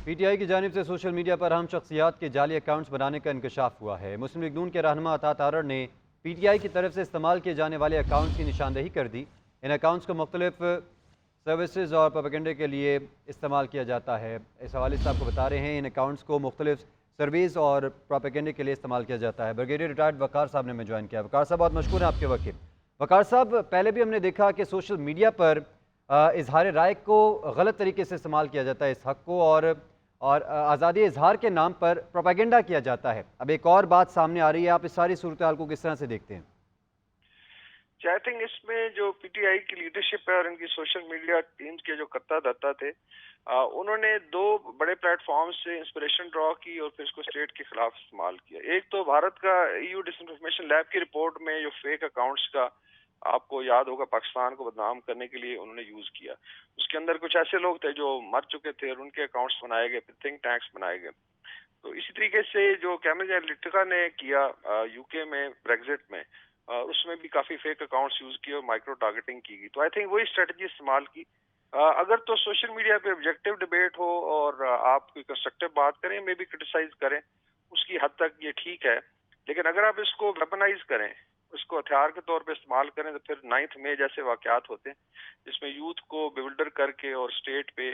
P T I کی جانب سے سوشل میڈیا پر اہم شخصیات کے جعلی اکاؤنٹس بنانے کا انکشاف ہوا ہے۔ مسلم لیگ نون کے رہنما عطا ارڑ نے پی ٹی آئی کی طرف سے استعمال کیے جانے والے اکاؤنٹس کی نشاندہی کر دی۔ ان اکاؤنٹس کو مختلف سروسز اور پروپیگنڈے کے لیے استعمال کیا جاتا ہے۔ اس حوالے سے آپ کو بتا رہے ہیں ان اکاؤنٹس کو مختلف سروس اور پروپیگنڈے کے لیے استعمال کیا جاتا ہے۔ بریگیڈیئر ریٹائرڈ وقار صاحب نے ہمیں جوائن کیا۔ وقار صاحب بہت مشکور ہیں آپ کے وقت۔ وقار صاحب، پہلے بھی ہم نے دیکھا کہ سوشل میڈیا پر اظہار رائے کو غلط طریقے سے استعمال کیا جاتا ہے، اس حق کو اور آزادی اظہار کے نام پر پروپیگنڈا کیا جاتا ہے۔ اب ایک اور بات سامنے آ رہی ہے، آپ اس ساری صورتحال کو کس طرح سے دیکھتے ہیں؟ آئی تھنک اس میں جو پی ٹی آئی کی لیڈرشپ ہے اور ان کی سوشل میڈیا ٹیمز کے جو کرتا دھرتا تھے، انہوں نے دو بڑے پلیٹ فارم سے انسپریشن ڈرا کی اور پھر اس کو اسٹیٹ کے خلاف استعمال کیا۔ ایک تو بھارت کا ای یو ڈس انفارمیشن لیب کی رپورٹ میں جو فیک اکاؤنٹس کا آپ کو یاد ہوگا پاکستان کو بدنام کرنے کے لیے انہوں نے یوز کیا، اس کے اندر کچھ ایسے لوگ تھے جو مر چکے تھے اور ان کے اکاؤنٹس بنائے گئے، پھر تھنک ٹینکس بنائے گئے۔ تو اسی طریقے سے جو کیمبرج انالیٹیکا نے کیا یو کے میں بریگزٹ میں، اس میں بھی کافی فیک اکاؤنٹس یوز کیے اور مائکرو ٹارگیٹنگ کی گئی۔ تو آئی تھنک وہی اسٹریٹجی استعمال کی۔ اگر تو سوشل میڈیا پہ آبجیکٹو ڈیبیٹ ہو اور آپ کوئی کنسٹرکٹیو بات کریں، میں بھی کرٹیسائز کریں، اس کی حد تک یہ ٹھیک ہے، لیکن اگر آپ اس کو ویپنائز کریں، اس کو ہتھیار کے طور پہ استعمال کریں، تو پھر 9 مئی جیسے واقعات ہوتے ہیں جس میں یوتھ کو بیولڈر کر کے اور اسٹیٹ پہ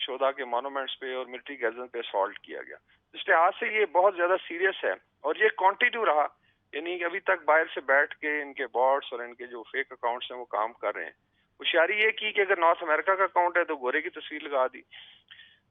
شہداء کے مانومنٹس پہ اور ملٹری گیزن پہ اسالٹ کیا گیا۔ اس لحاظ سے یہ بہت زیادہ سیریس ہے اور یہ کنٹینیو رہا، یعنی ابھی تک باہر سے بیٹھ کے ان کے بارڈز اور ان کے جو فیک اکاؤنٹس ہیں وہ کام کر رہے ہیں۔ ہوشیاری یہ کی کہ اگر نارتھ امریکہ کا اکاؤنٹ ہے تو گورے کی تصویر لگا دی،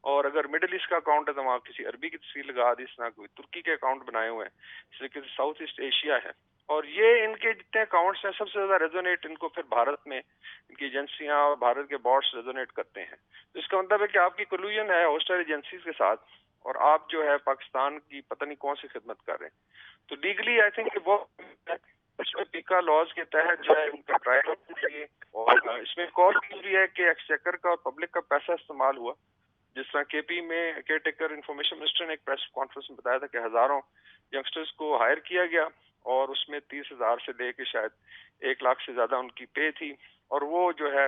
اور اگر مڈل ایسٹ کا اکاؤنٹ ہے تو وہاں کسی عربی کی تصویر لگا دی، اس طرح کوئی ترکی کے اکاؤنٹ بنائے ہوئے ہیں، اس طریقے سے ساؤتھ ایسٹ ایشیا ہے۔ اور یہ ان کے جتنے اکاؤنٹس ہیں سب سے زیادہ ریزونیٹ ان کو پھر بھارت میں ان کی ایجنسیاں اور بھارت کے بارڈز ریزونیٹ کرتے ہیں۔ تو اس کا مطلب ہے کہ آپ کی کولوژن ہے ہوسٹل ایجنسیز کے ساتھ اور آپ جو ہے پاکستان کی پتہ نہیں کون سی خدمت کر رہے ہیں۔ تو لیگلی آئی تھنک بہت اس میں پیکا لاز کے تحت جو ہے ان کا ٹرائل ہونا چاہیے، اور اس میں ایک اور چیز بھی ہے کہ ایکسچیکر کا اور پبلک کا پیسہ استعمال ہوا، جس طرح کے پی میں کیئر ٹیکر انفارمیشن منسٹر نے ایک پریس کانفرنس میں بتایا تھا کہ ہزاروں ینگسٹرز کو ہائر کیا گیا اور اس میں 30,000 سے لے کے شاید 1 لاکھ سے زیادہ ان کی پے تھی، اور وہ جو ہے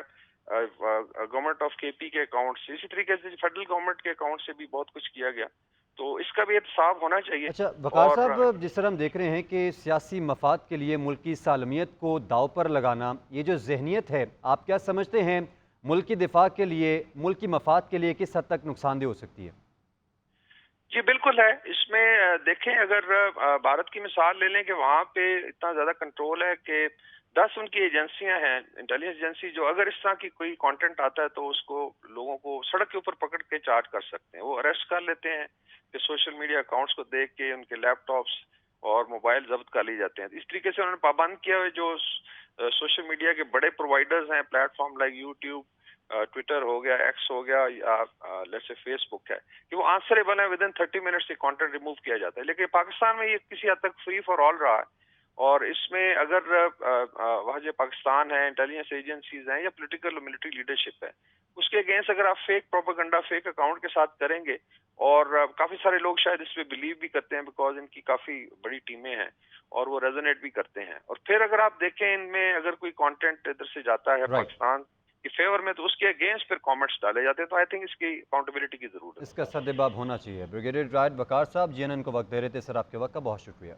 گورنمنٹ آف کے پی کے اکاؤنٹ سے، اسی طریقے سے فیڈرل گورنمنٹ کے اکاؤنٹ سے بھی بہت کچھ کیا گیا۔ تو اس کا بھی احتساب ہونا چاہیے۔ اچھا وقار اور صاحب، جس طرح ہم دیکھ رہے ہیں کہ سیاسی مفاد کے لیے ملک کی سالمیت کو داؤ پر لگانا، یہ جو ذہنیت ہے، آپ کیا سمجھتے ہیں ملک کی دفاع کے لیے، ملک کی مفاد کے لیے کس حد تک نقصان دہ ہو سکتی ہے؟ جی بالکل ہے۔ اس میں دیکھیں، اگر بھارت کی مثال لے لیں کہ وہاں پہ اتنا زیادہ کنٹرول ہے کہ 10 ان کی ایجنسیاں ہیں، انٹیلیجنس ایجنسی، جو اگر اس طرح کی کوئی کانٹینٹ آتا ہے تو اس کو لوگوں کو سڑک کے اوپر پکڑ کے چارج کر سکتے ہیں، وہ اریسٹ کر لیتے ہیں کہ سوشل میڈیا اکاؤنٹس کو دیکھ کے ان کے لیپ ٹاپس اور موبائل ضبط کر لی جاتے ہیں۔ اس طریقے سے انہوں نے پابند کیا ہوئے جو سوشل میڈیا کے بڑے پرووائڈرز ہیں، platform like YouTube, Twitter ہو گیا، ایکس ہو گیا، یا لیٹس سے فیس بک ہے، کہ وہ آنسریبل ہے، ود ان 30 منٹس سے کانٹینٹ ریموو کیا جاتا ہے۔ لیکن پاکستان میں یہ کسی حد تک فری فار آل رہا ہے، اور اس میں اگر وہاں جو پاکستان ہے، انٹیلیجنس ایجنسیز ہیں یا پولیٹیکل اور ملٹری لیڈرشپ ہے، اس کے اگینسٹ اگر آپ فیک پروپیگنڈا فیک اکاؤنٹ کے ساتھ کریں گے، اور کافی سارے لوگ شاید اس پہ بلیو بھی کرتے ہیں بیکاز ان کی کافی بڑی ٹیمیں ہیں اور وہ ریزونیٹ بھی کرتے ہیں، اور پھر اگر آپ دیکھیں ان میں اگر کوئی کانٹینٹ ادھر سے جاتا ہے رائٹ، پاکستان کی فیور میں تو اس کے اگینسٹ پھر کامنٹس ڈالے جاتے ہیں۔ تو آئی تھنک اس کی اکاؤنٹیبلٹی کی ضرورت اس کا سدباب ہونا چاہیے۔ بریگیڈیئر ریٹائرڈ وقار صاحب جی این این کو وقت دے رہے تھے، سر آپ کے وقت کا بہت شکریہ۔